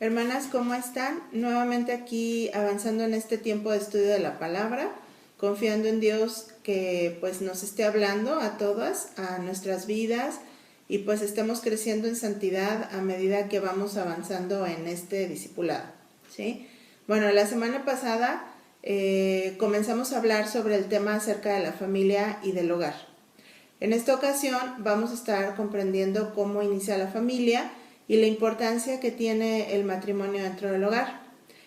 Hermanas, ¿cómo están? Nuevamente aquí avanzando en este tiempo de estudio de la palabra, confiando en Dios que pues nos esté hablando a todas, a nuestras vidas y pues estemos creciendo en santidad a medida que vamos avanzando en este discipulado, ¿sí? Bueno, la semana pasada comenzamos a hablar sobre el tema acerca de la familia y del hogar. En esta ocasión vamos a estar comprendiendo cómo inicia la familia y la importancia que tiene el matrimonio dentro del hogar.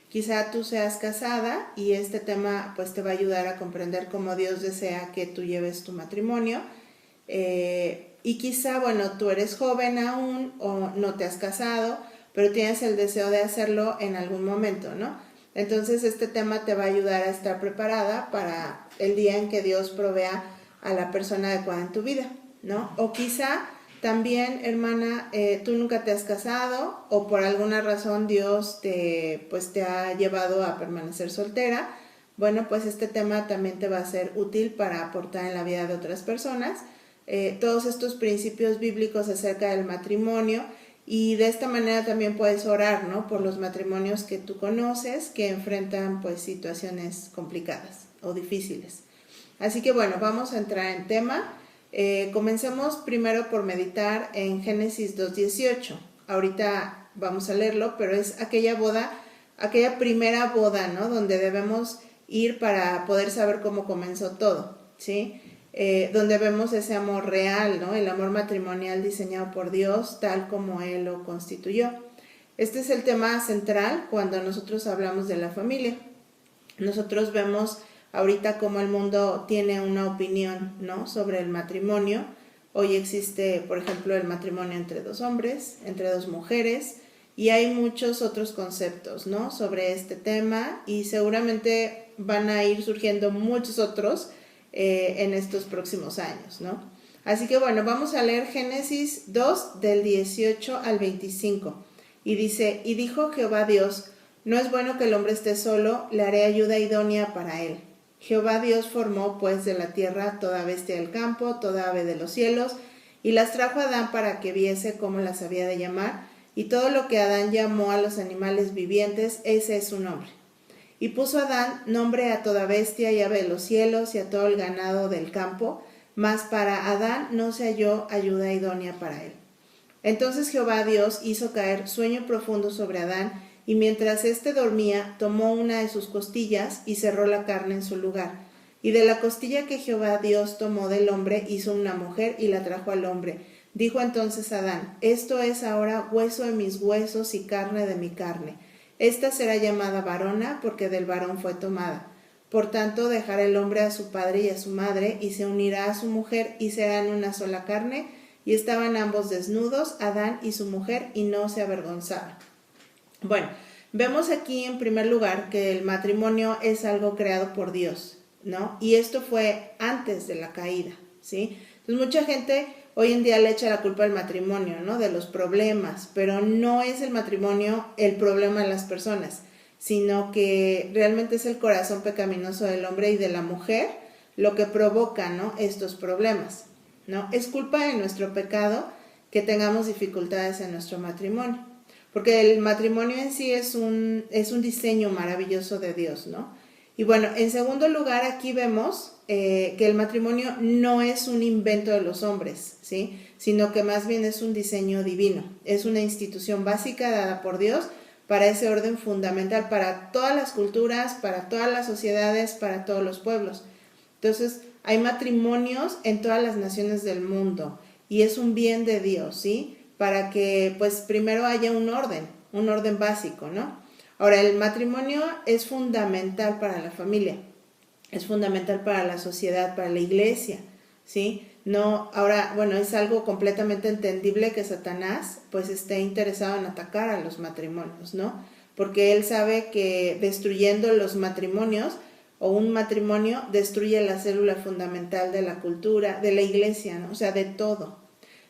Quizá tú seas casada y este tema pues te va a ayudar a comprender cómo Dios desea que tú lleves tu matrimonio. Y quizá, bueno, tú eres joven aún o no te has casado, pero tienes el deseo de hacerlo en algún momento, ¿no? Entonces este tema te va a ayudar a estar preparada para el día en que Dios provea a la persona adecuada en tu vida, ¿no? O quizá también, hermana, tú nunca te has casado o por alguna razón Dios te ha llevado a permanecer soltera. Bueno, pues este tema también te va a ser útil para aportar en la vida de otras personas. Todos estos principios bíblicos acerca del matrimonio, y de esta manera también puedes orar, ¿no?, por los matrimonios que tú conoces que enfrentan pues situaciones complicadas o difíciles. Así que bueno, vamos a entrar en tema. Comencemos primero por meditar en Génesis 2:18. Ahorita vamos a leerlo, pero es aquella primera boda, ¿no?, donde debemos ir para poder saber cómo comenzó todo, ¿sí? Donde vemos ese amor real, ¿no?, el amor matrimonial diseñado por Dios tal como Él lo constituyó. Este es el tema central cuando nosotros hablamos de la familia. Nosotros vemos ahorita cómo el mundo tiene una opinión, ¿no?, sobre el matrimonio. Hoy existe, por ejemplo, el matrimonio entre dos hombres, entre dos mujeres, y hay muchos otros conceptos, ¿no?, sobre este tema, y seguramente van a ir surgiendo muchos otros en estos próximos años, ¿no? Así que bueno, vamos a leer Génesis 2 del 18 al 25. Y dice: y dijo Jehová Dios: no es bueno que el hombre esté solo, le haré ayuda idónea para él. Jehová Dios formó pues de la tierra toda bestia del campo, toda ave de los cielos, y las trajo a Adán para que viese cómo las había de llamar, y todo lo que Adán llamó a los animales vivientes, ese es su nombre. Y puso Adán nombre a toda bestia y ave de los cielos y a todo el ganado del campo, mas para Adán no se halló ayuda idónea para él. Entonces Jehová Dios hizo caer sueño profundo sobre Adán, y mientras éste dormía, tomó una de sus costillas y cerró la carne en su lugar. Y de la costilla que Jehová Dios tomó del hombre, hizo una mujer y la trajo al hombre. Dijo entonces Adán: esto es ahora hueso de mis huesos y carne de mi carne. Esta será llamada varona, porque del varón fue tomada. Por tanto, dejará el hombre a su padre y a su madre, y se unirá a su mujer, y serán una sola carne. Y estaban ambos desnudos, Adán y su mujer, y no se avergonzaban. Bueno, vemos aquí en primer lugar que el matrimonio es algo creado por Dios, ¿no? Y esto fue antes de la caída, ¿sí? Entonces mucha gente hoy en día le echa la culpa al matrimonio, ¿no?, de los problemas, pero no es el matrimonio el problema de las personas, sino que realmente es el corazón pecaminoso del hombre y de la mujer lo que provoca, ¿no?, estos problemas, ¿no? Es culpa de nuestro pecado que tengamos dificultades en nuestro matrimonio, porque el matrimonio en sí es un diseño maravilloso de Dios, ¿no? Y bueno, en segundo lugar, aquí vemos que el matrimonio no es un invento de los hombres, ¿sí?, sino que más bien es un diseño divino. Es una institución básica dada por Dios para ese orden fundamental para todas las culturas, para todas las sociedades, para todos los pueblos. Entonces, hay matrimonios en todas las naciones del mundo y es un bien de Dios, ¿sí?, para que pues primero haya un orden básico, ¿no? Ahora, el matrimonio es fundamental para la familia, es fundamental para la sociedad, para la iglesia, ¿sí? No, ahora, bueno, es algo completamente entendible que Satanás pues esté interesado en atacar a los matrimonios, ¿no? Porque él sabe que destruyendo los matrimonios o un matrimonio destruye la célula fundamental de la cultura, de la iglesia, ¿no? O sea, de todo.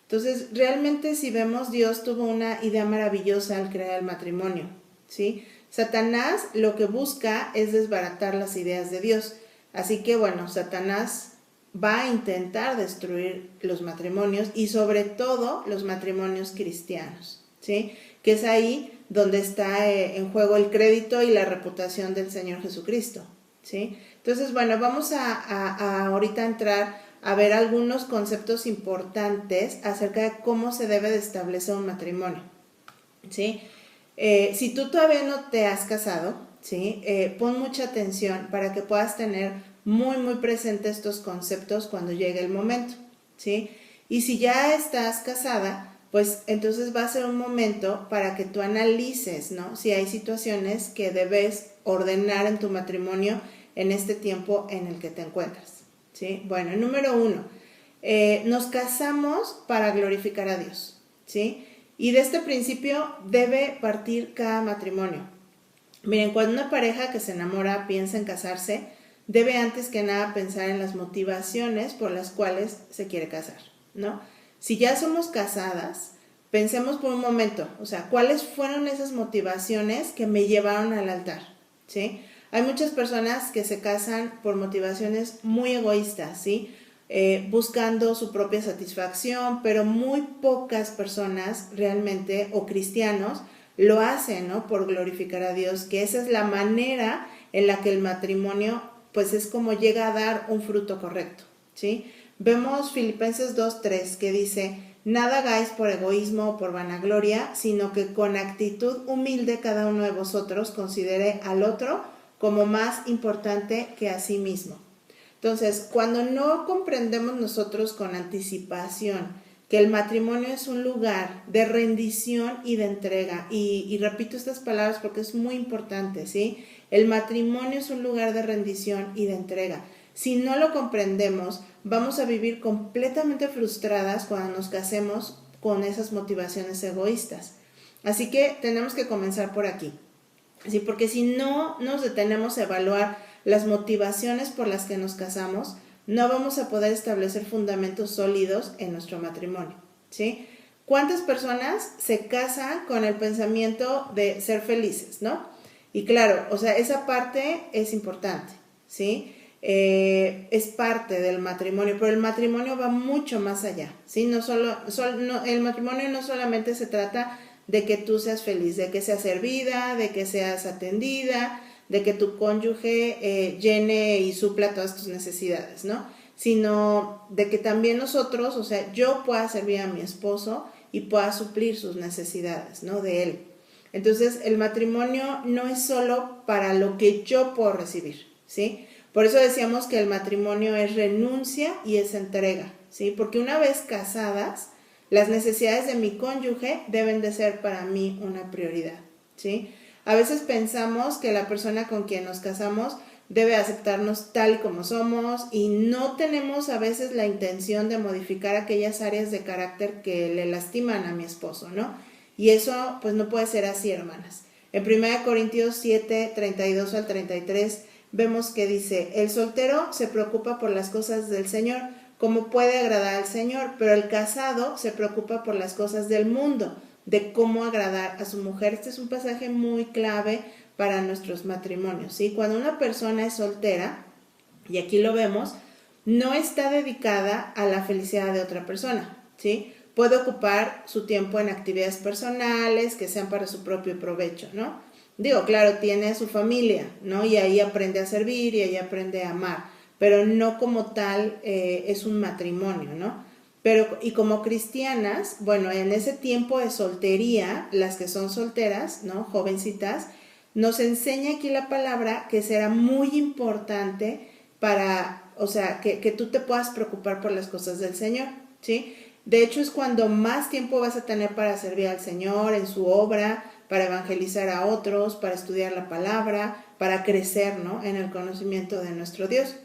Entonces, realmente si vemos, Dios tuvo una idea maravillosa al crear el matrimonio, ¿sí? Satanás lo que busca es desbaratar las ideas de Dios. Así que, bueno, Satanás va a intentar destruir los matrimonios y sobre todo los matrimonios cristianos, ¿sí?, que es ahí donde está en juego el crédito y la reputación del Señor Jesucristo, ¿sí? Entonces, bueno, vamos a ahorita entrar a ver algunos conceptos importantes acerca de cómo se debe de establecer un matrimonio, ¿sí? Si tú todavía no te has casado, ¿sí? Pon mucha atención para que puedas tener muy, muy presente estos conceptos cuando llegue el momento, ¿sí? Y si ya estás casada, pues entonces va a ser un momento para que tú analices, ¿no? Si hay situaciones que debes ordenar en tu matrimonio en este tiempo en el que te encuentras, ¿sí? Bueno, número 1, nos casamos para glorificar a Dios, ¿sí? Y de este principio debe partir cada matrimonio. Miren, cuando una pareja que se enamora piensa en casarse, debe antes que nada pensar en las motivaciones por las cuales se quiere casar, ¿no? Si ya somos casadas, pensemos por un momento, o sea, ¿cuáles fueron esas motivaciones que me llevaron al altar? ¿Sí? Hay muchas personas que se casan por motivaciones muy egoístas, ¿sí? Buscando su propia satisfacción, pero muy pocas personas realmente, o cristianos, lo hacen, ¿no? Por glorificar a Dios, que esa es la manera en la que el matrimonio, pues es como llega a dar un fruto correcto, ¿sí? Vemos Filipenses 2:3 que dice, nada hagáis por egoísmo o por vanagloria, sino que con actitud humilde cada uno de vosotros considere al otro como más importante que a sí mismo. Entonces, cuando no comprendemos nosotros con anticipación que el matrimonio es un lugar de rendición y de entrega, y repito estas palabras porque es muy importante, ¿sí? El matrimonio es un lugar de rendición y de entrega. Si no lo comprendemos, vamos a vivir completamente frustradas cuando nos casemos con esas motivaciones egoístas. Así que tenemos que comenzar por aquí, ¿sí? Porque si no nos detenemos a evaluar las motivaciones por las que nos casamos, no vamos a poder establecer fundamentos sólidos en nuestro matrimonio, ¿sí? ¿Cuántas personas se casan con el pensamiento de ser felices, no? Y claro, o sea, esa parte es importante, ¿sí? Es parte del matrimonio, pero el matrimonio va mucho más allá, ¿sí? El matrimonio no solamente se trata de que tú seas feliz, de que seas servida, de que seas atendida, de que tu cónyuge llene y supla todas tus necesidades, ¿no? Sino de que también nosotros, o sea, yo pueda servir a mi esposo y pueda suplir sus necesidades, ¿no? De él. Entonces, el matrimonio no es solo para lo que yo puedo recibir, ¿sí? Por eso decíamos que el matrimonio es renuncia y es entrega, ¿sí? Porque una vez casadas, las necesidades de mi cónyuge deben de ser para mí una prioridad, ¿sí? A veces pensamos que la persona con quien nos casamos debe aceptarnos tal y como somos y no tenemos a veces la intención de modificar aquellas áreas de carácter que le lastiman a mi esposo, ¿no? Y eso pues no puede ser así, hermanas. En 1 Corintios 7, 32 al 33 vemos que dice, el soltero se preocupa por las cosas del Señor, como puede agradar al Señor, pero el casado se preocupa por las cosas del mundo, de cómo agradar a su mujer. Este es un pasaje muy clave para nuestros matrimonios, ¿sí? Cuando una persona es soltera, y aquí lo vemos, no está dedicada a la felicidad de otra persona, ¿sí? Puede ocupar su tiempo en actividades personales que sean para su propio provecho, ¿no? Digo, claro, tiene su familia, ¿no? Y ahí aprende a servir y ahí aprende a amar, pero no como tal es un matrimonio, ¿no? Pero, y como cristianas, bueno, en ese tiempo de soltería, las que son solteras, ¿no? Jovencitas, nos enseña aquí la palabra que será muy importante para, o sea, que tú te puedas preocupar por las cosas del Señor, ¿sí? De hecho, es cuando más tiempo vas a tener para servir al Señor en su obra, para evangelizar a otros, para estudiar la palabra, para crecer, ¿no? En el conocimiento de nuestro Dios.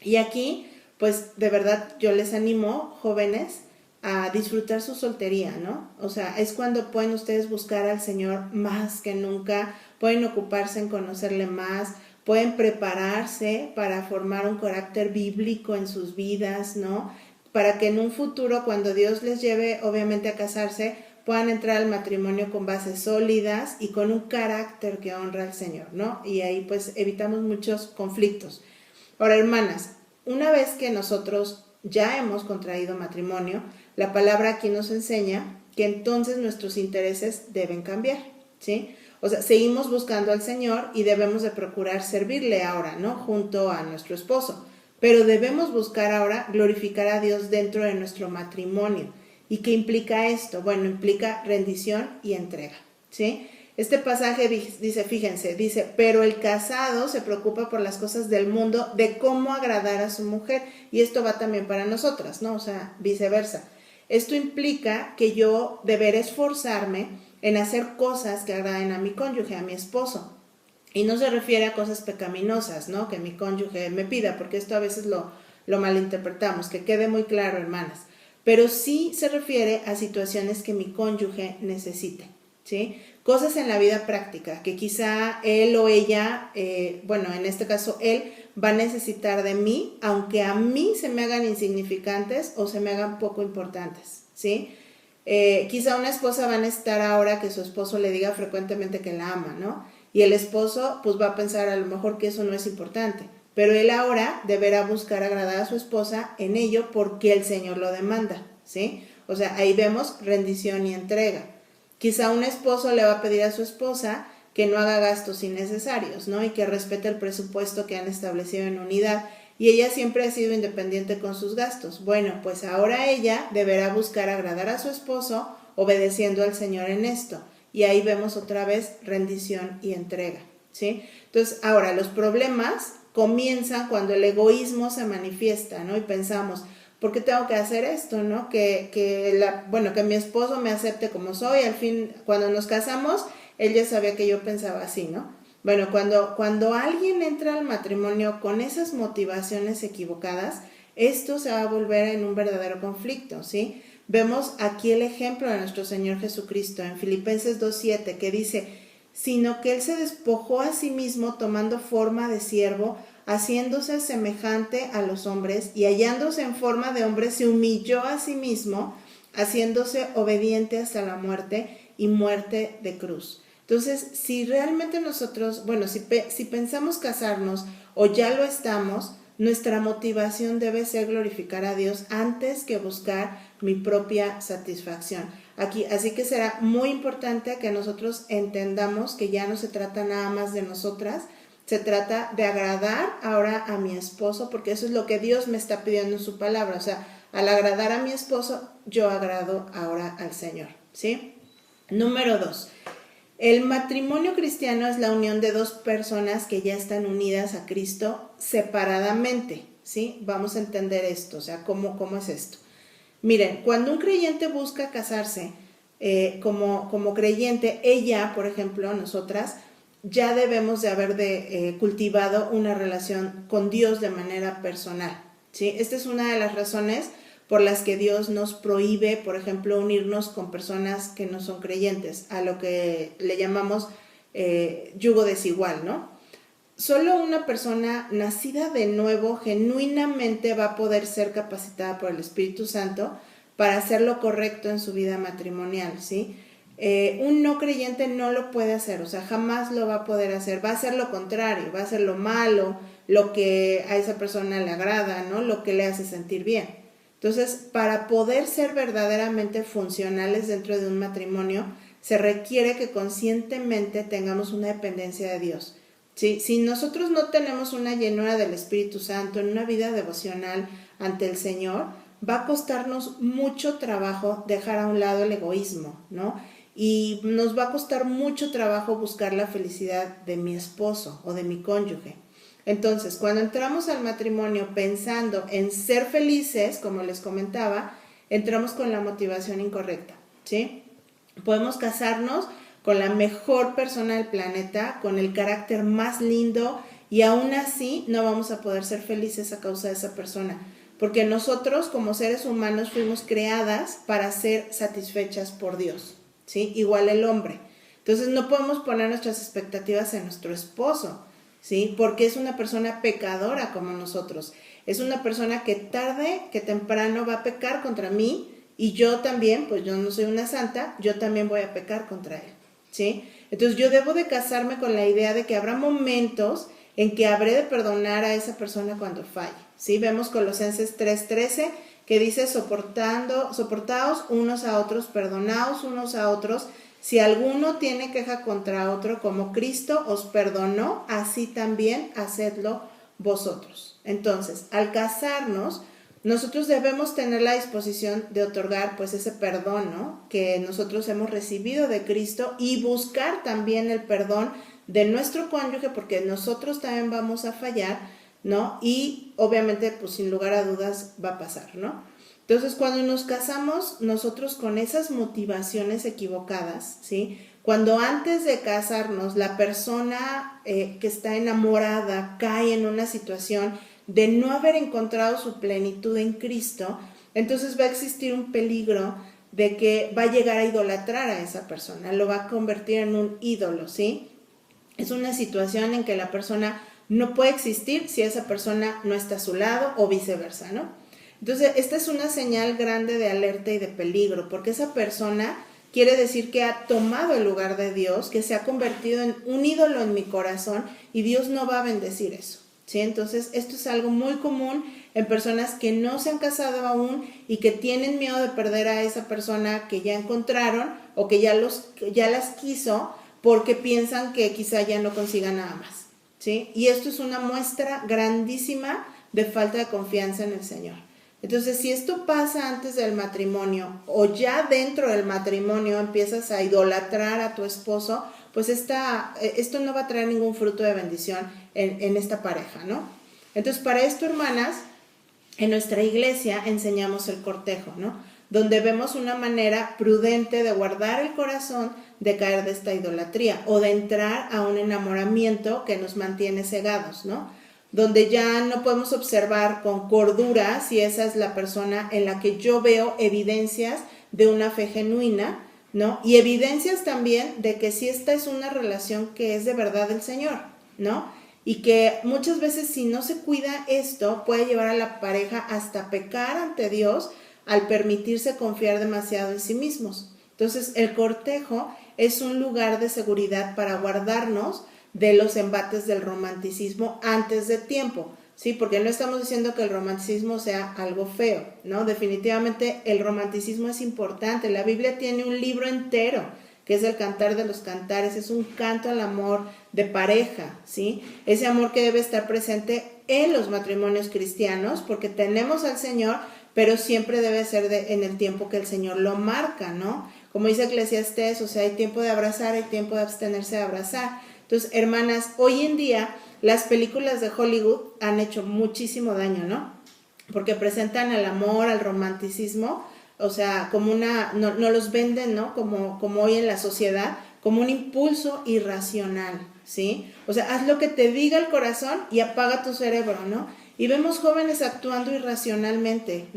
Y aquí, pues, de verdad, yo les animo, jóvenes, a disfrutar su soltería, ¿no? O sea, es cuando pueden ustedes buscar al Señor más que nunca, pueden ocuparse en conocerle más, pueden prepararse para formar un carácter bíblico en sus vidas, ¿no? Para que en un futuro, cuando Dios les lleve, obviamente, a casarse, puedan entrar al matrimonio con bases sólidas y con un carácter que honra al Señor, ¿no? Y ahí, pues, evitamos muchos conflictos. Ahora, hermanas, una vez que nosotros ya hemos contraído matrimonio, la palabra aquí nos enseña que entonces nuestros intereses deben cambiar, ¿sí? O sea, seguimos buscando al Señor y debemos de procurar servirle ahora, ¿no? Junto a nuestro esposo. Pero debemos buscar ahora glorificar a Dios dentro de nuestro matrimonio. ¿Y qué implica esto? Bueno, implica rendición y entrega, ¿sí? Este pasaje dice, fíjense, dice, pero el casado se preocupa por las cosas del mundo, de cómo agradar a su mujer. Y esto va también para nosotras, ¿no? O sea, viceversa. Esto implica que yo deberé esforzarme en hacer cosas que agraden a mi cónyuge, a mi esposo. Y no se refiere a cosas pecaminosas, ¿no? Que mi cónyuge me pida, porque esto a veces lo malinterpretamos, que quede muy claro, hermanas. Pero sí se refiere a situaciones que mi cónyuge necesite, ¿sí? Cosas en la vida práctica, que quizá él o ella, bueno, en este caso él, va a necesitar de mí, aunque a mí se me hagan insignificantes o se me hagan poco importantes, ¿sí? Quizá una esposa va a necesitar ahora que su esposo le diga frecuentemente que la ama, ¿no? Y el esposo pues va a pensar a lo mejor que eso no es importante, pero él ahora deberá buscar agradar a su esposa en ello porque el Señor lo demanda, ¿sí? O sea, ahí vemos rendición y entrega. Quizá un esposo le va a pedir a su esposa que no haga gastos innecesarios, ¿no? Y que respete el presupuesto que han establecido en unidad. Y ella siempre ha sido independiente con sus gastos. Bueno, pues ahora ella deberá buscar agradar a su esposo obedeciendo al Señor en esto. Y ahí vemos otra vez rendición y entrega, ¿sí? Entonces, ahora, los problemas comienzan cuando el egoísmo se manifiesta, ¿no? Y pensamos, ¿por qué tengo que hacer esto, no? Que mi esposo me acepte como soy. Al fin, cuando nos casamos, él ya sabía que yo pensaba así, ¿no? Bueno, cuando alguien entra al matrimonio con esas motivaciones equivocadas, esto se va a volver en un verdadero conflicto, ¿sí? Vemos aquí el ejemplo de nuestro Señor Jesucristo en Filipenses 2:7, que dice, sino que Él se despojó a sí mismo tomando forma de siervo, haciéndose semejante a los hombres, y hallándose en forma de hombre, se humilló a sí mismo, haciéndose obediente hasta la muerte y muerte de cruz. Entonces, si realmente nosotros, bueno, si pensamos casarnos o ya lo estamos, nuestra motivación debe ser glorificar a Dios antes que buscar mi propia satisfacción. Así que será muy importante que nosotros entendamos que ya no se trata nada más de nosotras, se trata de agradar ahora a mi esposo, porque eso es lo que Dios me está pidiendo en su palabra. O sea, al agradar a mi esposo, yo agrado ahora al Señor, ¿sí? Número 2. El matrimonio cristiano es la unión de dos personas que ya están unidas a Cristo separadamente, ¿sí? Vamos a entender esto, o sea, ¿cómo es esto? Miren, cuando un creyente busca casarse como creyente, ella, por ejemplo, nosotras, ya debemos de haber cultivado una relación con Dios de manera personal, ¿sí? Esta es una de las razones por las que Dios nos prohíbe, por ejemplo, unirnos con personas que no son creyentes, a lo que le llamamos yugo desigual, ¿no? Solo una persona nacida de nuevo genuinamente va a poder ser capacitada por el Espíritu Santo para hacer lo correcto en su vida matrimonial, ¿sí? Un no creyente no lo puede hacer, o sea, jamás lo va a poder hacer, va a hacer lo contrario, va a hacer lo malo, lo que a esa persona le agrada, ¿no? Lo que le hace sentir bien. Entonces, para poder ser verdaderamente funcionales dentro de un matrimonio, se requiere que conscientemente tengamos una dependencia de Dios, ¿sí? Si nosotros no tenemos una llenura del Espíritu Santo en una vida devocional ante el Señor, va a costarnos mucho trabajo dejar a un lado el egoísmo, ¿no? Y nos va a costar mucho trabajo buscar la felicidad de mi esposo o de mi cónyuge. Entonces, cuando entramos al matrimonio pensando en ser felices, como les comentaba, entramos con la motivación incorrecta, ¿sí? Podemos casarnos con la mejor persona del planeta, con el carácter más lindo, y aún así no vamos a poder ser felices a causa de esa persona, porque nosotros como seres humanos fuimos creadas para ser satisfechas por Dios, ¿sí? Igual el hombre. Entonces no podemos poner nuestras expectativas en nuestro esposo, ¿sí? Porque es una persona pecadora como nosotros. Es una persona que tarde que temprano va a pecar contra mí, y yo también, pues yo no soy una santa, yo también voy a pecar contra él, ¿sí? Entonces yo debo de casarme con la idea de que habrá momentos en que habré de perdonar a esa persona cuando falle, ¿sí? Vemos Colosenses 3:13 que dice soportaos unos a otros, perdonaos unos a otros, Si alguno tiene queja contra otro, como Cristo os perdonó, así también hacedlo vosotros. Entonces, al casarnos, nosotros debemos tener la disposición de otorgar pues ese perdón, ¿no?, que nosotros hemos recibido de Cristo, y buscar también el perdón de nuestro cónyuge, porque nosotros también vamos a fallar, ¿no? Y obviamente pues sin lugar a dudas va a pasar, ¿no? Entonces, cuando nos casamos nosotros con esas motivaciones equivocadas, ¿sí?, cuando antes de casarnos la persona que está enamorada cae en una situación de no haber encontrado su plenitud en Cristo, entonces va a existir un peligro de que va a llegar a idolatrar a esa persona, lo va a convertir en un ídolo, ¿sí? Es una situación en que la persona no puede existir si esa persona no está a su lado, o viceversa, ¿no? Entonces, esta es una señal grande de alerta y de peligro, porque esa persona quiere decir que ha tomado el lugar de Dios, que se ha convertido en un ídolo en mi corazón, y Dios no va a bendecir eso, ¿sí? Entonces, esto es algo muy común en personas que no se han casado aún y que tienen miedo de perder a esa persona que ya encontraron, o que ya las quiso, porque piensan que quizá ya no consiga nada más, ¿sí? Y esto es una muestra grandísima de falta de confianza en el Señor. Entonces, si esto pasa antes del matrimonio, o ya dentro del matrimonio empiezas a idolatrar a tu esposo, pues esto no va a traer ningún fruto de bendición en esta pareja, ¿no? Entonces, para esto, hermanas, en nuestra iglesia enseñamos el cortejo, ¿no?, donde vemos una manera prudente de guardar el corazón de caer de esta idolatría, o de entrar a un enamoramiento que nos mantiene cegados, ¿no?, donde ya no podemos observar con cordura si esa es la persona en la que yo veo evidencias de una fe genuina, ¿no?, y evidencias también de que si esta es una relación que es de verdad del Señor, ¿no?, y que muchas veces, si no se cuida esto, puede llevar a la pareja hasta pecar ante Dios al permitirse confiar demasiado en sí mismos. Entonces, el cortejo es un lugar de seguridad para guardarnos de los embates del romanticismo antes de tiempo, ¿sí? Porque no estamos diciendo que el romanticismo sea algo feo, ¿no? Definitivamente el romanticismo es importante. La Biblia tiene un libro entero, que es el Cantar de los Cantares, es un canto al amor de pareja, ¿sí? Ese amor que debe estar presente en los matrimonios cristianos, porque tenemos al Señor, pero siempre debe ser en el tiempo que el Señor lo marca, ¿no? Como dice Eclesiastés, o sea, hay tiempo de abrazar, hay tiempo de abstenerse de abrazar. Entonces, hermanas, hoy en día las películas de Hollywood han hecho muchísimo daño, ¿no? Porque presentan al amor, al romanticismo, o sea, como no los venden, ¿no?, como hoy en la sociedad, como un impulso irracional, ¿sí? O sea, haz lo que te diga el corazón y apaga tu cerebro, ¿no? Y vemos jóvenes actuando irracionalmente,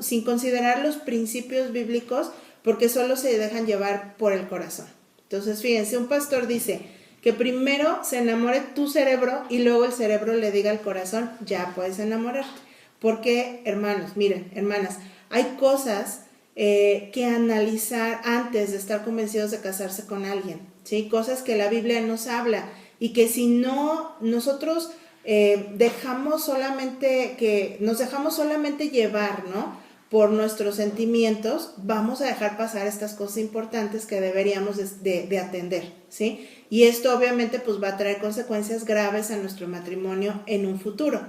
sin considerar los principios bíblicos, porque solo se dejan llevar por el corazón. Entonces, fíjense, un pastor dice que primero se enamore tu cerebro y luego el cerebro le diga al corazón, ya puedes enamorarte. Porque, hermanos, miren, hermanas, hay cosas que analizar antes de estar convencidos de casarse con alguien, ¿sí? Cosas que la Biblia nos habla, y que si no nosotros nos dejamos solamente llevar, ¿no?, por nuestros sentimientos, vamos a dejar pasar estas cosas importantes que deberíamos de atender, ¿sí? Y esto obviamente pues va a traer consecuencias graves a nuestro matrimonio en un futuro.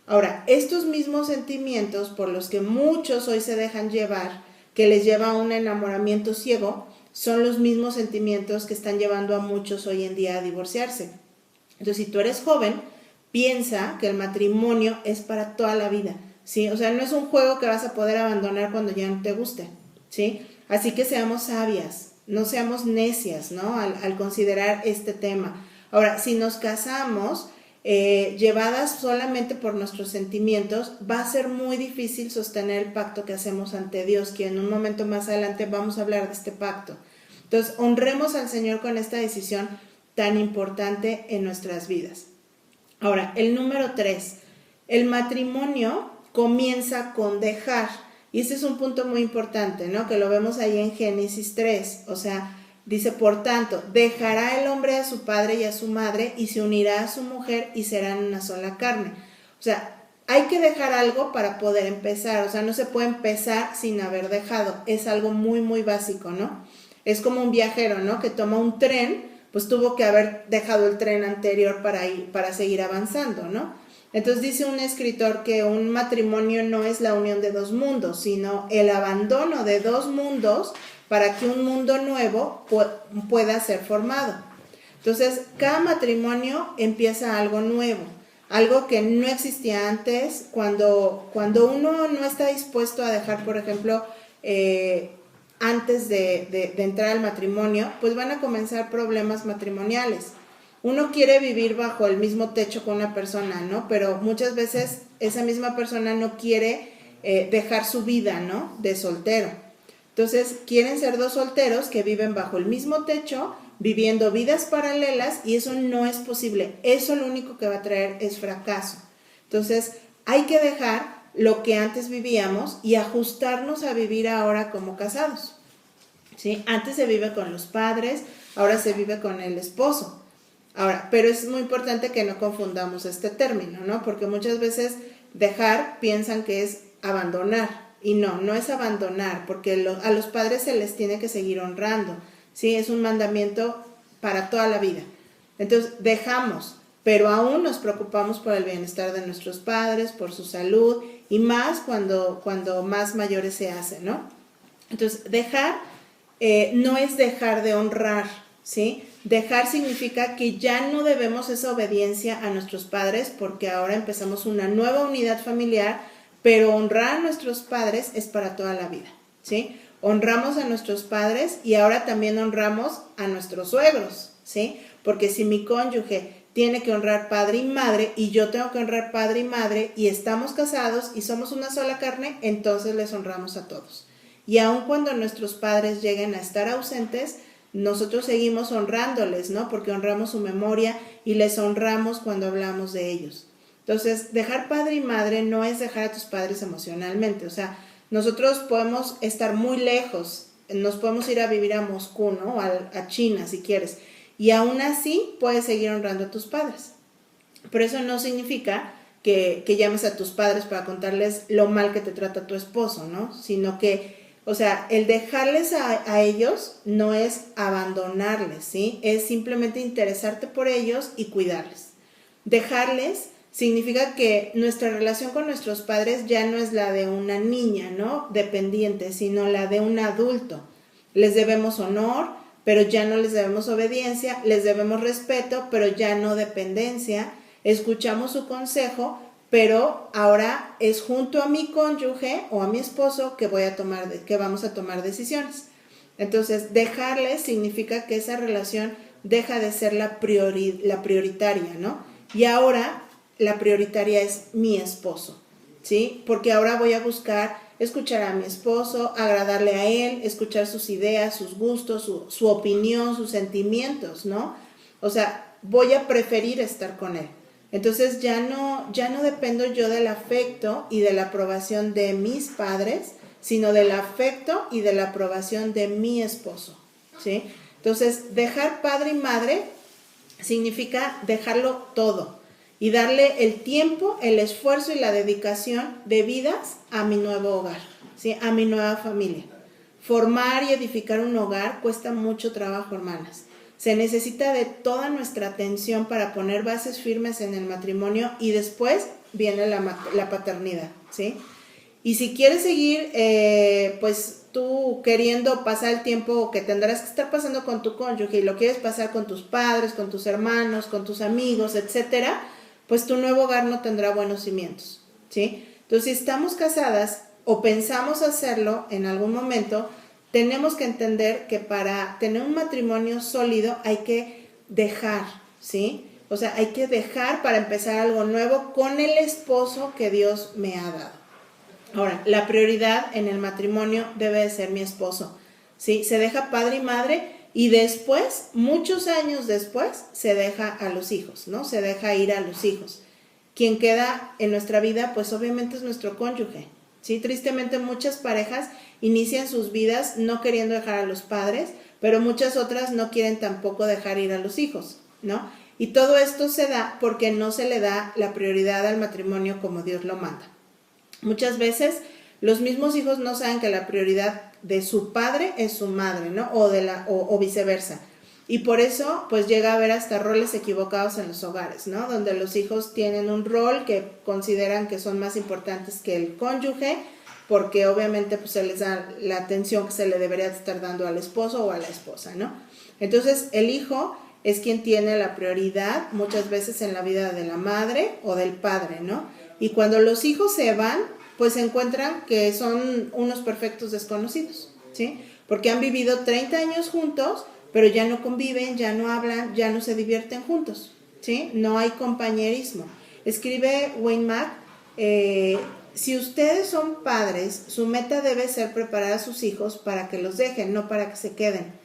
Ahora, estos mismos sentimientos por los que muchos hoy se dejan llevar, que les lleva a un enamoramiento ciego, son los mismos sentimientos que están llevando a muchos hoy en día a divorciarse. Entonces, si tú eres joven, piensa que el matrimonio es para toda la vida, ¿sí? O sea, no es un juego que vas a poder abandonar cuando ya no te guste, ¿sí? Así que seamos sabias, no seamos necias, ¿no?, al considerar este tema. Ahora, si nos casamos llevadas solamente por nuestros sentimientos, va a ser muy difícil sostener el pacto que hacemos ante Dios, que en un momento más adelante vamos a hablar de este pacto. Entonces, honremos al Señor con esta decisión tan importante en nuestras vidas. Ahora, el número 3, el matrimonio comienza con dejar, y este es un punto muy importante, ¿no?, que lo vemos ahí en Génesis 3, o sea, dice, por tanto, dejará el hombre a su padre y a su madre, y se unirá a su mujer, y serán una sola carne. O sea, hay que dejar algo para poder empezar, o sea, no se puede empezar sin haber dejado, es algo muy, muy básico, ¿no? Es como un viajero, ¿no? Que toma un tren, pues tuvo que haber dejado el tren anterior para seguir avanzando, ¿no? Entonces dice un escritor que un matrimonio no es la unión de dos mundos, sino el abandono de dos mundos para que un mundo nuevo pueda ser formado. Entonces, cada matrimonio empieza algo nuevo, algo que no existía antes. Cuando uno no está dispuesto a dejar, por ejemplo, antes de entrar al matrimonio, pues van a comenzar problemas matrimoniales. Uno quiere vivir bajo el mismo techo con una persona, ¿no? Pero muchas veces esa misma persona no quiere dejar su vida, ¿no? De soltero. Entonces, quieren ser dos solteros que viven bajo el mismo techo, viviendo vidas paralelas, y eso no es posible. Eso lo único que va a traer es fracaso. Entonces, hay que dejar lo que antes vivíamos y ajustarnos a vivir ahora como casados, ¿sí? Antes se vive con los padres, ahora se vive con el esposo. Ahora, pero es muy importante que no confundamos este término, ¿no? Porque muchas veces dejar piensan que es abandonar, y no es abandonar, porque a los padres se les tiene que seguir honrando, ¿sí? Es un mandamiento para toda la vida. Entonces, dejamos, pero aún nos preocupamos por el bienestar de nuestros padres, por su salud, y más cuando más mayores se hacen, ¿no? Entonces, dejar no es dejar de honrar, ¿sí? Dejar significa que ya no debemos esa obediencia a nuestros padres, porque ahora empezamos una nueva unidad familiar, pero honrar a nuestros padres es para toda la vida, ¿sí? Honramos a nuestros padres y ahora también honramos a nuestros suegros, ¿sí? Porque si mi cónyuge tiene que honrar padre y madre y yo tengo que honrar padre y madre y estamos casados y somos una sola carne, entonces les honramos a todos. Y aun cuando nuestros padres lleguen a estar ausentes, nosotros seguimos honrándoles, ¿no? Porque honramos su memoria y les honramos cuando hablamos de ellos. Entonces, dejar padre y madre no es dejar a tus padres emocionalmente. O sea, nosotros podemos estar muy lejos, nos podemos ir a vivir a Moscú, ¿no? O a China, si quieres. Y aún así puedes seguir honrando a tus padres. Pero eso no significa que llames a tus padres para contarles lo mal que te trata tu esposo, ¿no? Sino que, o sea, el dejarles a ellos no es abandonarles, ¿sí? Es simplemente interesarte por ellos y cuidarles. Dejarles significa que nuestra relación con nuestros padres ya no es la de una niña, ¿no? Dependiente, sino la de un adulto. Les debemos honor, pero ya no les debemos obediencia, les debemos respeto, pero ya no dependencia. Escuchamos su consejo, pero ahora es junto a mi cónyuge o a mi esposo que vamos a tomar decisiones. Entonces, dejarles significa que esa relación deja de ser la prioritaria, ¿no? Y ahora la prioritaria es mi esposo, ¿sí? Porque ahora voy a buscar escuchar a mi esposo, agradarle a él, escuchar sus ideas, sus gustos, su opinión, sus sentimientos, ¿no? O sea, voy a preferir estar con él. Entonces ya no dependo yo del afecto y de la aprobación de mis padres, sino del afecto y de la aprobación de mi esposo, ¿sí? Entonces, dejar padre y madre significa dejarlo todo y darle el tiempo, el esfuerzo y la dedicación debidas a mi nuevo hogar, ¿sí? A mi nueva familia. Formar y edificar un hogar cuesta mucho trabajo, hermanas. Se necesita de toda nuestra atención para poner bases firmes en el matrimonio y después viene la paternidad, ¿sí? Y si quieres seguir, pues tú queriendo pasar el tiempo que tendrás que estar pasando con tu cónyuge y lo quieres pasar con tus padres, con tus hermanos, con tus amigos, etcétera, pues tu nuevo hogar no tendrá buenos cimientos, ¿sí? Entonces, si estamos casadas o pensamos hacerlo en algún momento, tenemos que entender que para tener un matrimonio sólido hay que dejar, ¿sí? O sea, hay que dejar para empezar algo nuevo con el esposo que Dios me ha dado. Ahora, la prioridad en el matrimonio debe de ser mi esposo, ¿sí? Se deja padre y madre y después, muchos años después, se deja a los hijos, ¿no? Se deja ir a los hijos. Quien queda en nuestra vida, pues obviamente es nuestro cónyuge, ¿sí? Tristemente muchas parejas inician sus vidas no queriendo dejar a los padres, pero muchas otras no quieren tampoco dejar ir a los hijos, ¿no? Y todo esto se da porque no se le da la prioridad al matrimonio como Dios lo manda. Muchas veces los mismos hijos no saben que la prioridad de su padre es su madre, ¿no? O viceversa. Y por eso, pues llega a haber hasta roles equivocados en los hogares, ¿no? Donde los hijos tienen un rol que consideran que son más importantes que el cónyuge, porque obviamente pues se les da la atención que se le debería estar dando al esposo o a la esposa, ¿no? Entonces, el hijo es quien tiene la prioridad muchas veces en la vida de la madre o del padre, ¿no? Y cuando los hijos se van, pues se encuentran que son unos perfectos desconocidos, ¿sí? Porque han vivido 30 años juntos, pero ya no conviven, ya no hablan, ya no se divierten juntos, ¿sí? No hay compañerismo. Escribe Wayne Mack, si ustedes son padres, su meta debe ser preparar a sus hijos para que los dejen, no para que se queden.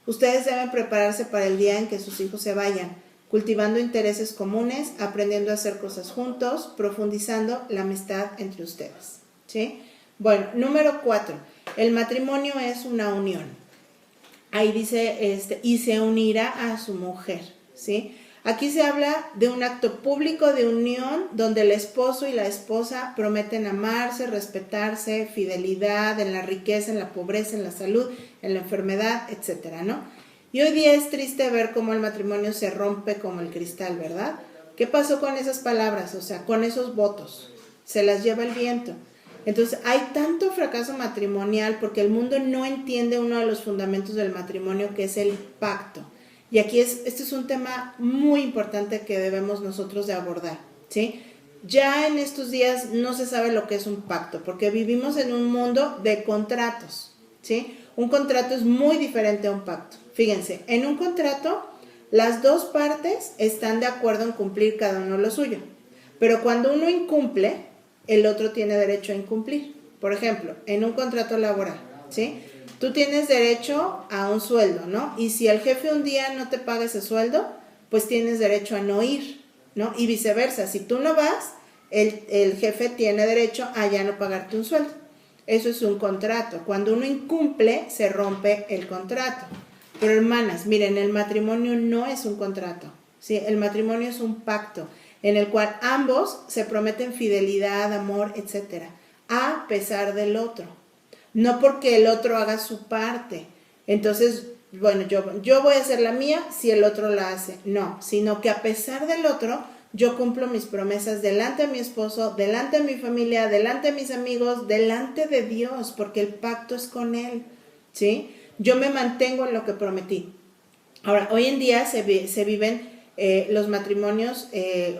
Ustedes deben prepararse para el día en que sus hijos se vayan, cultivando intereses comunes, aprendiendo a hacer cosas juntos, profundizando la amistad entre ustedes, ¿sí? Bueno, número 4, el matrimonio es una unión. Ahí dice, y se unirá a su mujer, ¿sí? Aquí se habla de un acto público de unión donde el esposo y la esposa prometen amarse, respetarse, fidelidad en la riqueza, en la pobreza, en la salud, en la enfermedad, etcétera, ¿no? Y hoy día es triste ver cómo el matrimonio se rompe como el cristal, ¿verdad? ¿Qué pasó con esas palabras? O sea, con esos votos. Se las lleva el viento. Entonces, hay tanto fracaso matrimonial porque el mundo no entiende uno de los fundamentos del matrimonio, que es el pacto. Y aquí este es un tema muy importante que debemos nosotros de abordar, ¿sí? Ya en estos días no se sabe lo que es un pacto, porque vivimos en un mundo de contratos, ¿sí? Un contrato es muy diferente a un pacto. Fíjense, en un contrato las dos partes están de acuerdo en cumplir cada uno lo suyo, pero cuando uno incumple, el otro tiene derecho a incumplir. Por ejemplo, en un contrato laboral, ¿sí? Tú tienes derecho a un sueldo, ¿no? Y si el jefe un día no te paga ese sueldo, pues tienes derecho a no ir, ¿no? Y viceversa, si tú no vas, el jefe tiene derecho a ya no pagarte un sueldo. Eso es un contrato. Cuando uno incumple, se rompe el contrato. Pero hermanas, miren, el matrimonio no es un contrato, ¿sí? El matrimonio es un pacto en el cual ambos se prometen fidelidad, amor, etcétera, a pesar del otro. No porque el otro haga su parte. Entonces, bueno, yo voy a hacer la mía si el otro la hace. No, sino que a pesar del otro, yo cumplo mis promesas delante de mi esposo, delante de mi familia, delante de mis amigos, delante de Dios, porque el pacto es con Él, ¿sí? Yo me mantengo en lo que prometí. Ahora, hoy en día se viven los matrimonios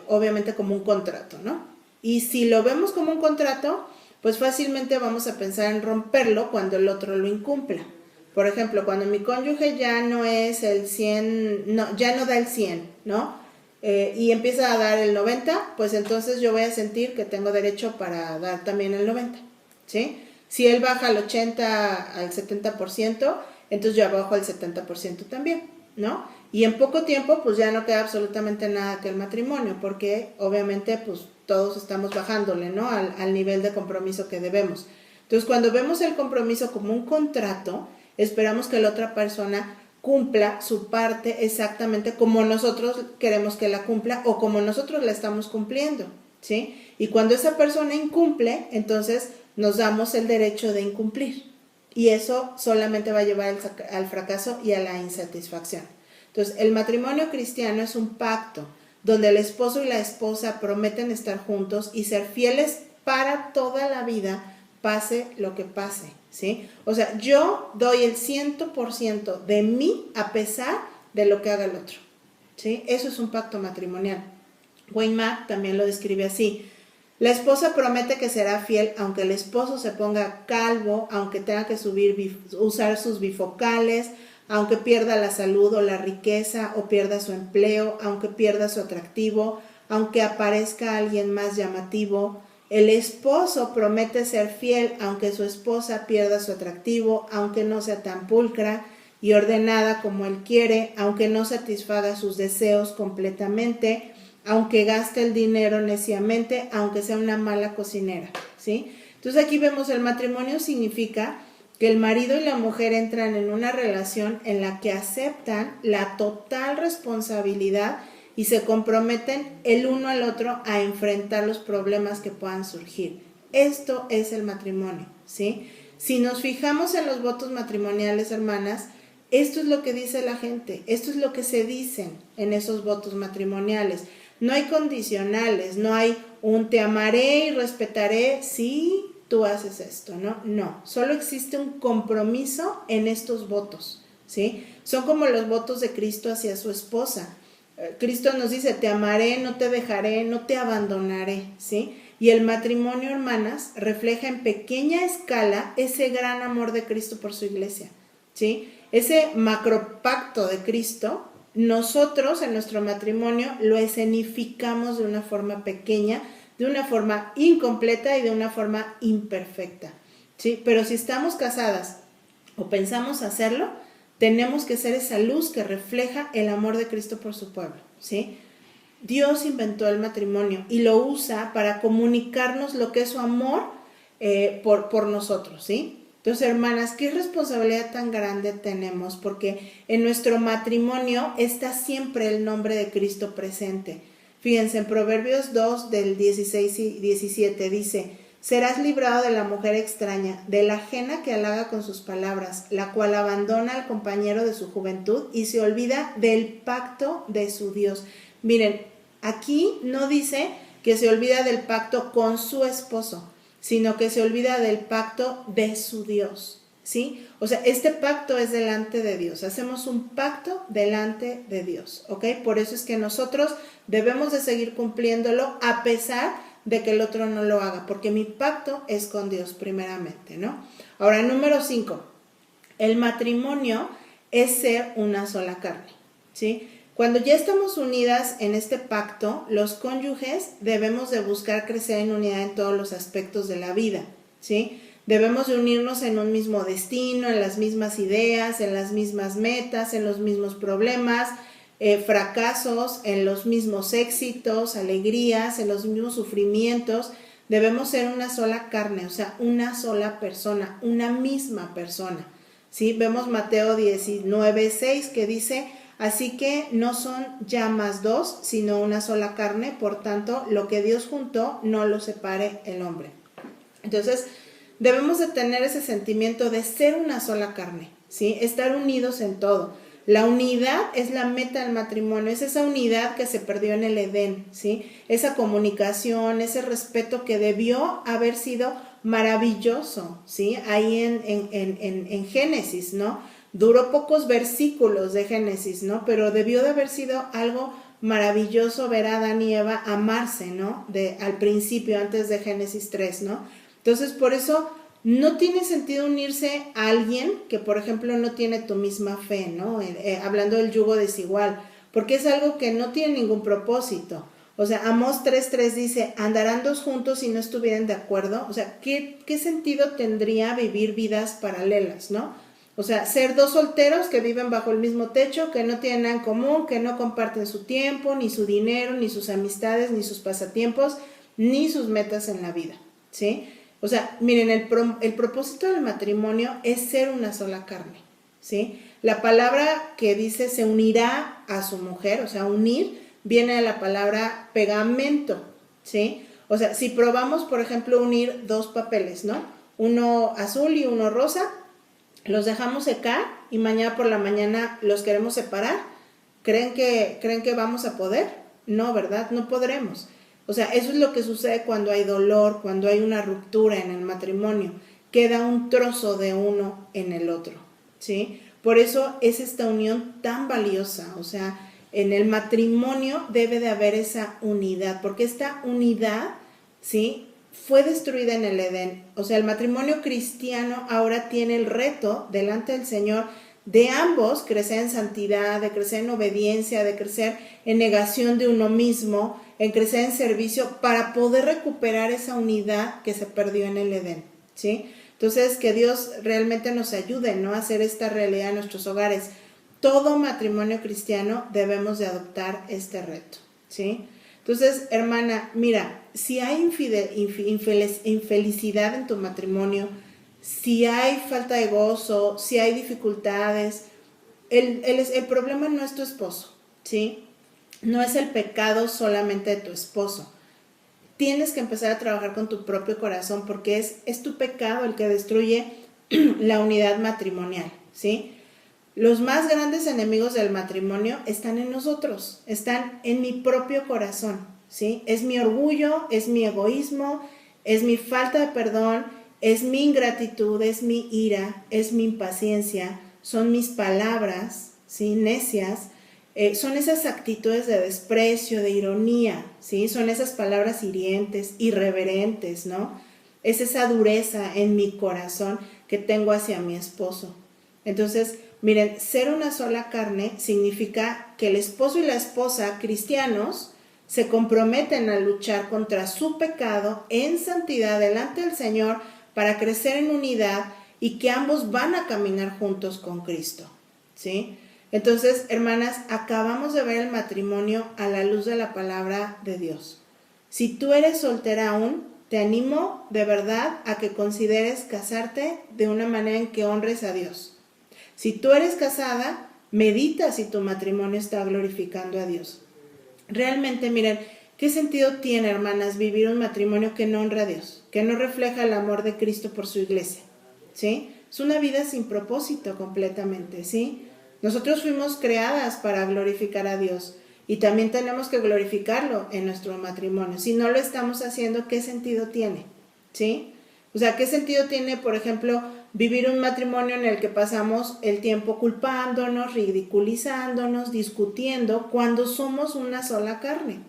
obviamente como un contrato, ¿no? Y si lo vemos como un contrato, pues fácilmente vamos a pensar en romperlo cuando el otro lo incumpla. Por ejemplo, cuando mi cónyuge ya no es el 100, no, ya no da el 100, ¿no? Y empieza a dar el 90, pues entonces yo voy a sentir que tengo derecho para dar también el 90, ¿sí? Si él baja al 80, al 70%, entonces yo bajo al 70% también, ¿no? Y en poco tiempo, pues ya no queda absolutamente nada que el matrimonio, porque obviamente, pues todos estamos bajándole, ¿no? Al nivel de compromiso que debemos. Entonces, cuando vemos el compromiso como un contrato, esperamos que la otra persona cumpla su parte exactamente como nosotros queremos que la cumpla o como nosotros la estamos cumpliendo, ¿sí? Y cuando esa persona incumple, entonces nos damos el derecho de incumplir. Y eso solamente va a llevar al fracaso y a la insatisfacción. Entonces, el matrimonio cristiano es un pacto donde el esposo y la esposa prometen estar juntos y ser fieles para toda la vida, pase lo que pase, ¿sí? O sea, yo doy el 100% de mí a pesar de lo que haga el otro, ¿sí? Eso es un pacto matrimonial. Wayne Mack también lo describe así. La esposa promete que será fiel aunque el esposo se ponga calvo, aunque tenga que usar sus bifocales, aunque pierda la salud o la riqueza o pierda su empleo, aunque pierda su atractivo, aunque aparezca alguien más llamativo. El esposo promete ser fiel aunque su esposa pierda su atractivo, aunque no sea tan pulcra y ordenada como él quiere, aunque no satisfaga sus deseos completamente, aunque gaste el dinero neciamente, aunque sea una mala cocinera, ¿sí? Entonces aquí vemos el matrimonio significa que el marido y la mujer entran en una relación en la que aceptan la total responsabilidad y se comprometen el uno al otro a enfrentar los problemas que puedan surgir. Esto es el matrimonio, ¿sí? Si nos fijamos en los votos matrimoniales, hermanas, esto es lo que dice la gente, esto es lo que se dicen en esos votos matrimoniales. No hay condicionales, no hay un te amaré y respetaré si tú haces esto, ¿no? No, solo existe un compromiso en estos votos, ¿sí? Son como los votos de Cristo hacia su esposa. Cristo nos dice, te amaré, no te dejaré, no te abandonaré, ¿sí? Y el matrimonio, hermanas, refleja en pequeña escala ese gran amor de Cristo por su iglesia, ¿sí? Ese macropacto de Cristo, nosotros en nuestro matrimonio lo escenificamos de una forma pequeña, de una forma incompleta y de una forma imperfecta, ¿sí? Pero si estamos casadas o pensamos hacerlo, tenemos que ser esa luz que refleja el amor de Cristo por su pueblo, ¿sí? Dios inventó el matrimonio y lo usa para comunicarnos lo que es su amor por nosotros, ¿sí? Entonces, hermanas, qué responsabilidad tan grande tenemos, porque en nuestro matrimonio está siempre el nombre de Cristo presente. Fíjense, en Proverbios 2 del 16 y 17 dice, serás librado de la mujer extraña, de la ajena que halaga con sus palabras, la cual abandona al compañero de su juventud y se olvida del pacto de su Dios. Miren, aquí no dice que se olvida del pacto con su esposo, sino que se olvida del pacto de su Dios, ¿sí? O sea, este pacto es delante de Dios, hacemos un pacto delante de Dios, ¿ok? Por eso es que nosotros debemos de seguir cumpliéndolo a pesar de que el otro no lo haga, porque mi pacto es con Dios primeramente, ¿no? Ahora, número 5, el matrimonio es ser una sola carne, ¿sí? Cuando ya estamos unidas en este pacto, los cónyuges debemos de buscar crecer en unidad en todos los aspectos de la vida, ¿sí? Debemos de unirnos en un mismo destino, en las mismas ideas, en las mismas metas, en los mismos problemas, fracasos, en los mismos éxitos, alegrías, en los mismos sufrimientos. Debemos ser una sola carne, o sea, una sola persona, una misma persona, ¿sí? Vemos Mateo 19:6 que dice, así que no son ya más dos, sino una sola carne, por tanto, lo que Dios juntó, no lo separe el hombre. Entonces, debemos de tener ese sentimiento de ser una sola carne, ¿sí? Estar unidos en todo. La unidad es la meta del matrimonio, es esa unidad que se perdió en el Edén, ¿sí? Esa comunicación, ese respeto que debió haber sido maravilloso, ¿sí? Ahí en Génesis, ¿no? Duró pocos versículos de Génesis, ¿no? Pero debió de haber sido algo maravilloso ver a Adán y Eva amarse, ¿no? Al principio, antes de Génesis 3, ¿no? Entonces, por eso no tiene sentido unirse a alguien que, por ejemplo, no tiene tu misma fe, ¿no? Hablando del yugo desigual, porque es algo que no tiene ningún propósito. O sea, Amós 3:3 dice, andarán dos juntos si no estuvieran de acuerdo. O sea, ¿qué sentido tendría vivir vidas paralelas, no? O sea, ser dos solteros que viven bajo el mismo techo, que no tienen nada en común, que no comparten su tiempo, ni su dinero, ni sus amistades, ni sus pasatiempos, ni sus metas en la vida, ¿sí? O sea, miren, el propósito del matrimonio es ser una sola carne, ¿sí? La palabra que dice se unirá a su mujer, o sea, unir, viene de la palabra pegamento, ¿sí? O sea, si probamos, por ejemplo, unir dos papeles, ¿no? Uno azul y uno rosa, los dejamos secar y mañana por la mañana los queremos separar, ¿creen que vamos a poder? No, ¿verdad? No podremos. O sea, eso es lo que sucede cuando hay dolor, cuando hay una ruptura en el matrimonio. Queda un trozo de uno en el otro, ¿sí? Por eso es esta unión tan valiosa. O sea, en el matrimonio debe de haber esa unidad, porque esta unidad, ¿sí?, fue destruida en el Edén. O sea, el matrimonio cristiano ahora tiene el reto delante del Señor de ambos crecer en santidad, de crecer en obediencia, de crecer en negación de uno mismo, en crecer en servicio para poder recuperar esa unidad que se perdió en el Edén, ¿sí? Entonces, que Dios realmente nos ayude, ¿no?, a hacer esta realidad en nuestros hogares. Todo matrimonio cristiano debemos de adoptar este reto, ¿sí? Entonces, hermana, mira, si hay infelicidad en tu matrimonio, si hay falta de gozo, si hay dificultades, el problema no es tu esposo, ¿sí? No es el pecado solamente de tu esposo. Tienes que empezar a trabajar con tu propio corazón porque es tu pecado el que destruye la unidad matrimonial, ¿sí? Los más grandes enemigos del matrimonio están en nosotros, están en mi propio corazón, ¿sí? Es mi orgullo, es mi egoísmo, es mi falta de perdón, es mi ingratitud, es mi ira, es mi impaciencia, son mis palabras, ¿sí? Necias, son esas actitudes de desprecio, de ironía, ¿sí? Son esas palabras hirientes, irreverentes, ¿no? Es esa dureza en mi corazón que tengo hacia mi esposo. Entonces, miren, ser una sola carne significa que el esposo y la esposa cristianos se comprometen a luchar contra su pecado en santidad delante del Señor para crecer en unidad y que ambos van a caminar juntos con Cristo, ¿sí? Entonces, hermanas, acabamos de ver el matrimonio a la luz de la palabra de Dios. Si tú eres soltera aún, te animo de verdad a que consideres casarte de una manera en que honres a Dios. Si tú eres casada, medita si tu matrimonio está glorificando a Dios. Realmente, miren, ¿qué sentido tiene, hermanas, vivir un matrimonio que no honra a Dios, que no refleja el amor de Cristo por su iglesia? ¿Sí? Es una vida sin propósito completamente, ¿sí? Nosotros fuimos creadas para glorificar a Dios y también tenemos que glorificarlo en nuestro matrimonio. Si no lo estamos haciendo, ¿qué sentido tiene? ¿Sí? O sea, ¿qué sentido tiene, por ejemplo, vivir un matrimonio en el que pasamos el tiempo culpándonos, ridiculizándonos, discutiendo, cuando somos una sola carne?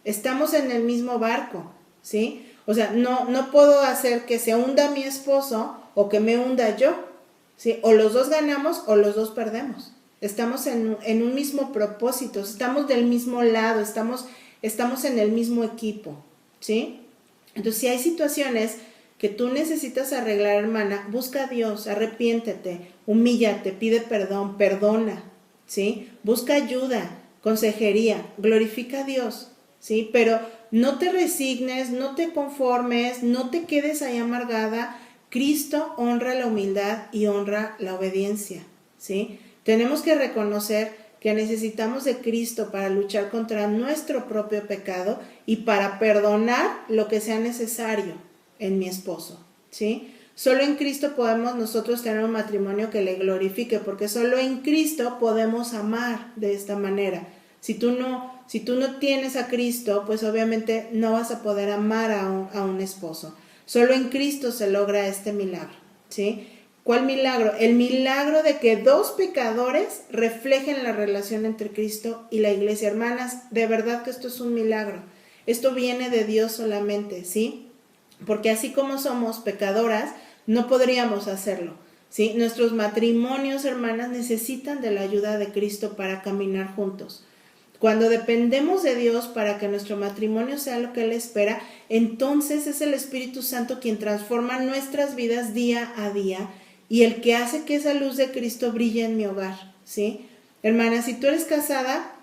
Estamos en el mismo barco, ¿sí? O sea, no puedo hacer que se hunda mi esposo o que me hunda yo, ¿sí? O los dos ganamos o los dos perdemos. Estamos en un mismo propósito, estamos del mismo lado, estamos en el mismo equipo, ¿sí? Entonces, si hay situaciones que tú necesitas arreglar, hermana, busca a Dios, arrepiéntete, humíllate, pide perdón, perdona, ¿sí? Busca ayuda, consejería, glorifica a Dios, ¿sí? Pero no te resignes, no te conformes, no te quedes ahí amargada. Cristo honra la humildad y honra la obediencia, ¿sí? Tenemos que reconocer que necesitamos de Cristo para luchar contra nuestro propio pecado y para perdonar lo que sea necesario en mi esposo, ¿sí? Solo en Cristo podemos nosotros tener un matrimonio que le glorifique, porque solo en Cristo podemos amar de esta manera. Si tú no tienes a Cristo, pues obviamente no vas a poder amar a un esposo. Solo en Cristo se logra este milagro, ¿sí? ¿Cuál milagro? El milagro de que dos pecadores reflejen la relación entre Cristo y la iglesia. Hermanas, de verdad que esto es un milagro. Esto viene de Dios solamente, ¿sí? Porque así como somos pecadoras, no podríamos hacerlo, ¿sí? Nuestros matrimonios, hermanas, necesitan de la ayuda de Cristo para caminar juntos. Cuando dependemos de Dios para que nuestro matrimonio sea lo que Él espera, entonces es el Espíritu Santo quien transforma nuestras vidas día a día y el que hace que esa luz de Cristo brille en mi hogar, ¿sí? Hermana, si tú eres casada,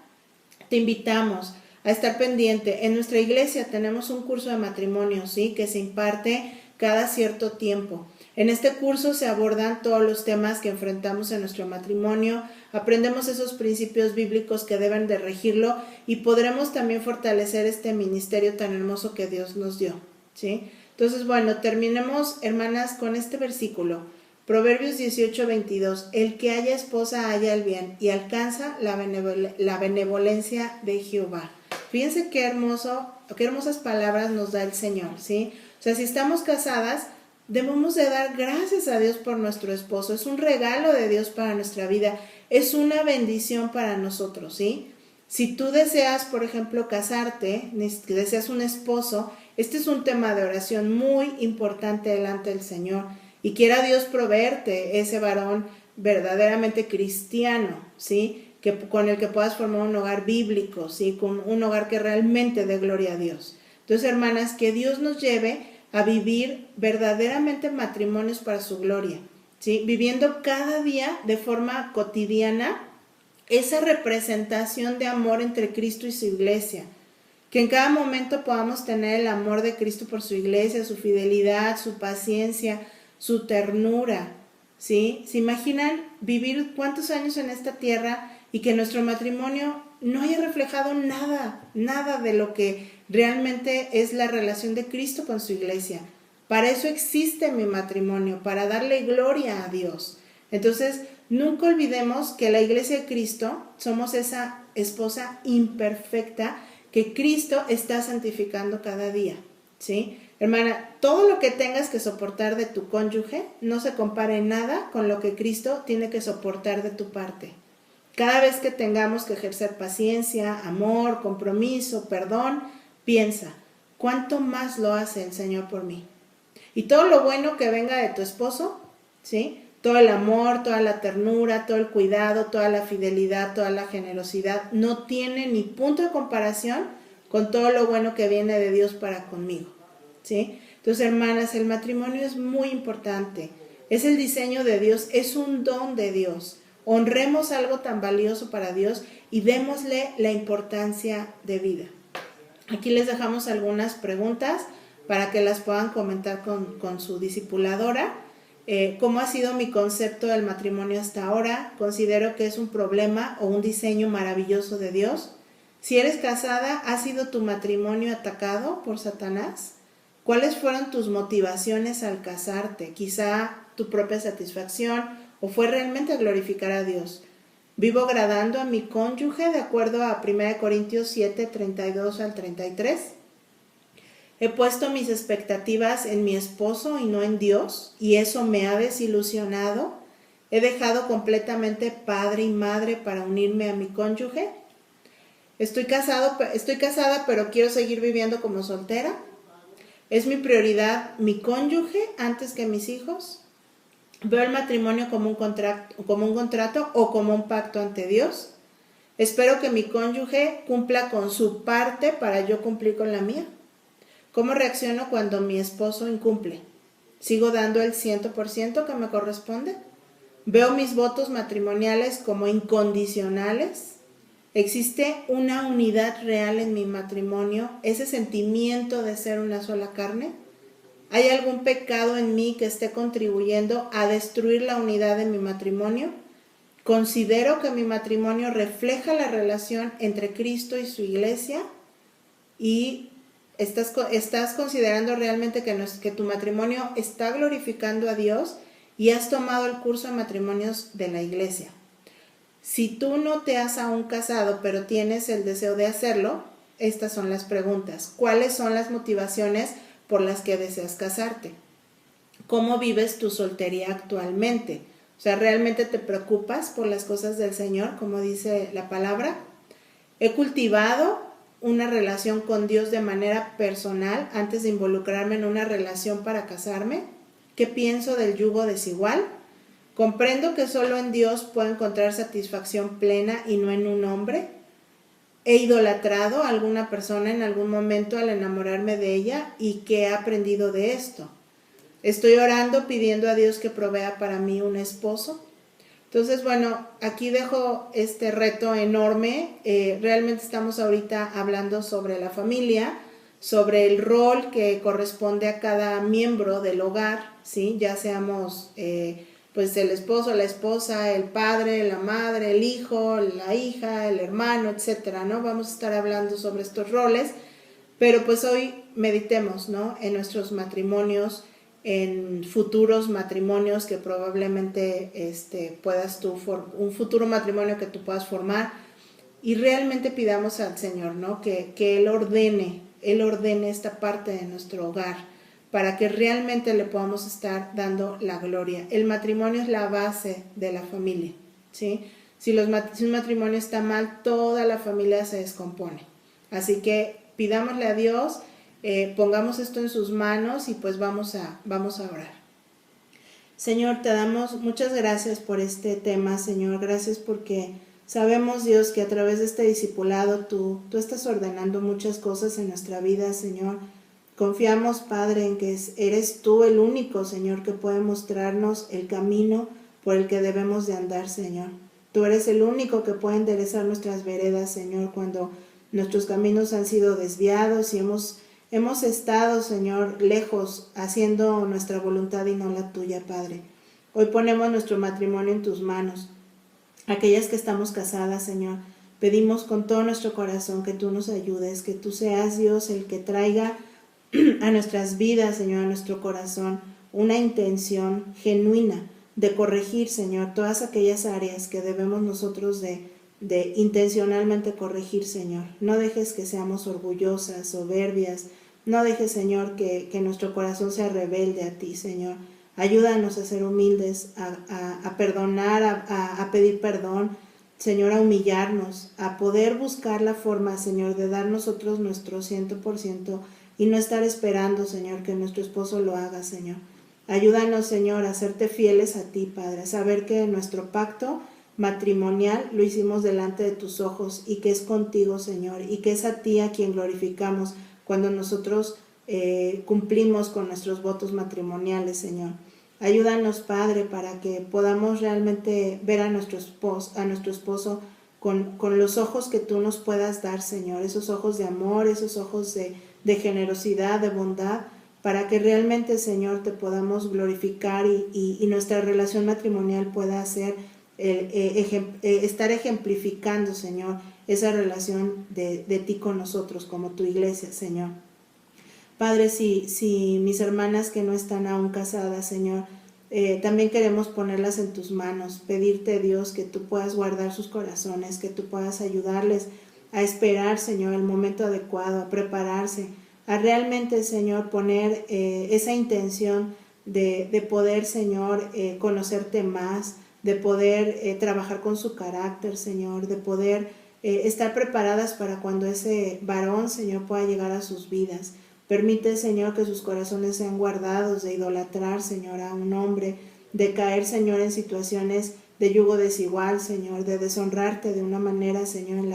te invitamos a estar pendiente. En nuestra iglesia tenemos un curso de matrimonio, ¿sí? Que se imparte cada cierto tiempo. En este curso se abordan todos los temas que enfrentamos en nuestro matrimonio, aprendemos esos principios bíblicos que deben de regirlo y podremos también fortalecer este ministerio tan hermoso que Dios nos dio, ¿sí? Entonces, bueno, terminemos, hermanas, con este versículo. Proverbios 18:22, el que haya esposa halla el bien y alcanza la benevolencia de Jehová. Fíjense qué hermosas palabras nos da el Señor, ¿sí? O sea, si estamos casadas, debemos de dar gracias a Dios por nuestro esposo. Es un regalo de Dios para nuestra vida, es una bendición para nosotros, ¿sí? Si tú deseas, por ejemplo, casarte, deseas un esposo, este es un tema de oración muy importante delante del Señor. Y quiera Dios proveerte ese varón verdaderamente cristiano, ¿sí? Con el que puedas formar un hogar bíblico, ¿sí? Con un hogar que realmente dé gloria a Dios. Entonces, hermanas, que Dios nos lleve a vivir verdaderamente matrimonios para su gloria, ¿sí? Viviendo cada día de forma cotidiana esa representación de amor entre Cristo y su iglesia. Que en cada momento podamos tener el amor de Cristo por su iglesia, su fidelidad, su paciencia, su ternura, ¿sí? ¿Se imaginan vivir cuántos años en esta tierra y que nuestro matrimonio no haya reflejado nada de lo que realmente es la relación de Cristo con su iglesia? Para eso existe mi matrimonio, para darle gloria a Dios. Entonces, nunca olvidemos que la Iglesia de Cristo somos esa esposa imperfecta que Cristo está santificando cada día, ¿sí? Hermana, todo lo que tengas que soportar de tu cónyuge no se compara en nada con lo que Cristo tiene que soportar de tu parte. Cada vez que tengamos que ejercer paciencia, amor, compromiso, perdón, piensa, ¿cuánto más lo hace el Señor por mí? Y todo lo bueno que venga de tu esposo, ¿sí? Todo el amor, toda la ternura, todo el cuidado, toda la fidelidad, toda la generosidad, no tiene ni punto de comparación con todo lo bueno que viene de Dios para conmigo, ¿sí? Entonces, hermanas, el matrimonio es muy importante. Es el diseño de Dios, es un don de Dios. Honremos algo tan valioso para Dios y démosle la importancia de vida. Aquí les dejamos algunas preguntas para que las puedan comentar con su discipuladora. ¿Cómo ha sido mi concepto del matrimonio hasta ahora? ¿Considero que es un problema o un diseño maravilloso de Dios? Si eres casada, ¿ha sido tu matrimonio atacado por Satanás? ¿Cuáles fueron tus motivaciones al casarte? Quizá tu propia satisfacción o fue realmente glorificar a Dios. ¿Vivo agradando a mi cónyuge de acuerdo a 1 Corintios 7, 32 al 33? ¿He puesto mis expectativas en mi esposo y no en Dios? ¿Y eso me ha desilusionado? ¿He dejado completamente padre y madre para unirme a mi cónyuge? Estoy casada, pero quiero seguir viviendo como soltera. ¿Es mi prioridad mi cónyuge antes que mis hijos? ¿Veo el matrimonio como un contrato o como un pacto ante Dios? ¿Espero que mi cónyuge cumpla con su parte para yo cumplir con la mía? ¿Cómo reacciono cuando mi esposo incumple? ¿Sigo dando el 100% que me corresponde? ¿Veo mis votos matrimoniales como incondicionales? ¿Existe una unidad real en mi matrimonio? ¿Ese sentimiento de ser una sola carne? ¿Hay algún pecado en mí que esté contribuyendo a destruir la unidad de mi matrimonio? ¿Considero que mi matrimonio refleja la relación entre Cristo y su iglesia? ¿Y estás considerando realmente que tu matrimonio está glorificando a Dios y has tomado el curso de matrimonios de la iglesia? Si tú no te has aún casado, pero tienes el deseo de hacerlo, estas son las preguntas. ¿Cuáles son las motivaciones por las que deseas casarte? ¿Cómo vives tu soltería actualmente? O sea, ¿realmente te preocupas por las cosas del Señor, como dice la palabra? ¿He cultivado una relación con Dios de manera personal antes de involucrarme en una relación para casarme? ¿Qué pienso del yugo desigual? ¿Comprendo que solo en Dios puedo encontrar satisfacción plena y no en un hombre? ¿He idolatrado a alguna persona en algún momento al enamorarme de ella y qué he aprendido de esto? ¿Estoy orando pidiendo a Dios que provea para mí un esposo? Entonces, bueno, aquí dejo este reto enorme. Realmente estamos ahorita hablando sobre la familia, sobre el rol que corresponde a cada miembro del hogar, ¿sí? Ya seamos pues el esposo, la esposa, el padre, la madre, el hijo, la hija, el hermano, etcétera, ¿no? Vamos a estar hablando sobre estos roles, pero pues hoy meditemos, ¿no? En nuestros matrimonios, en futuros matrimonios que probablemente puedas tú, un futuro matrimonio que tú puedas formar, y realmente pidamos al Señor, ¿no? Que Él ordene esta parte de nuestro hogar, para que realmente le podamos estar dando la gloria. El matrimonio es la base de la familia, ¿sí? Si un matrimonio está mal, toda la familia se descompone. Así que pidámosle a Dios, pongamos esto en sus manos y pues vamos a orar. Señor, te damos muchas gracias por este tema, Señor. Gracias porque sabemos, Dios, que a través de este discipulado tú estás ordenando muchas cosas en nuestra vida, Señor. Confiamos, Padre, en que eres tú el único, Señor, que puede mostrarnos el camino por el que debemos de andar, Señor. Tú eres el único que puede enderezar nuestras veredas, Señor, cuando nuestros caminos han sido desviados y hemos estado, Señor, lejos, haciendo nuestra voluntad y no la tuya, Padre. Hoy ponemos nuestro matrimonio en tus manos. Aquellas que estamos casadas, Señor, pedimos con todo nuestro corazón que tú nos ayudes, que tú seas, Dios, el que traiga a nuestras vidas, Señor, a nuestro corazón, una intención genuina de corregir, Señor, todas aquellas áreas que debemos nosotros de intencionalmente corregir, Señor. No dejes que seamos orgullosas, soberbias. No dejes, Señor, que nuestro corazón sea rebelde a ti, Señor. Ayúdanos a ser humildes, a perdonar, a pedir perdón, Señor, a humillarnos, a poder buscar la forma, Señor, de dar nosotros nuestro 100% y no estar esperando, Señor, que nuestro esposo lo haga, Señor. Ayúdanos, Señor, a serte fieles a ti, Padre, a saber que nuestro pacto matrimonial lo hicimos delante de tus ojos y que es contigo, Señor, y que es a ti a quien glorificamos cuando nosotros cumplimos con nuestros votos matrimoniales, Señor. Ayúdanos, Padre, para que podamos realmente ver a nuestro esposo con los ojos que tú nos puedas dar, Señor, esos ojos de amor, esos ojos de generosidad, de bondad, para que realmente, Señor, te podamos glorificar y nuestra relación matrimonial pueda ser estar ejemplificando, Señor, esa relación de ti con nosotros como tu iglesia, Señor. Padre, si mis hermanas que no están aún casadas, Señor, también queremos ponerlas en tus manos, pedirte, Dios, que tú puedas guardar sus corazones, que tú puedas ayudarles a esperar, Señor, el momento adecuado, a prepararse, a realmente, Señor, poner esa intención de poder, Señor, conocerte más, de poder trabajar con su carácter, Señor, de poder estar preparadas para cuando ese varón, Señor, pueda llegar a sus vidas. Permite, Señor, que sus corazones sean guardados de idolatrar, Señor, a un hombre, de caer, Señor, en situaciones de yugo desigual, Señor, de deshonrarte de una manera, Señor, en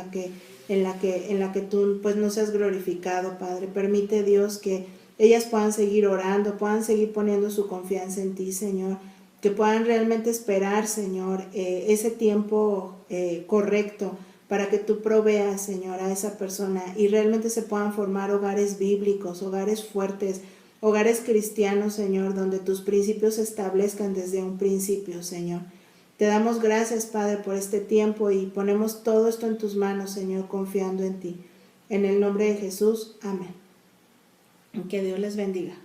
la que tú pues no seas glorificado, Padre. Permite, Dios, que ellas puedan seguir orando, puedan seguir poniendo su confianza en ti, Señor, que puedan realmente esperar, Señor, ese tiempo correcto para que tú proveas, Señor, a esa persona y realmente se puedan formar hogares bíblicos, hogares fuertes, hogares cristianos, Señor, donde tus principios se establezcan desde un principio, Señor. Te damos gracias, Padre, por este tiempo y ponemos todo esto en tus manos, Señor, confiando en ti. En el nombre de Jesús, amén. Que Dios les bendiga.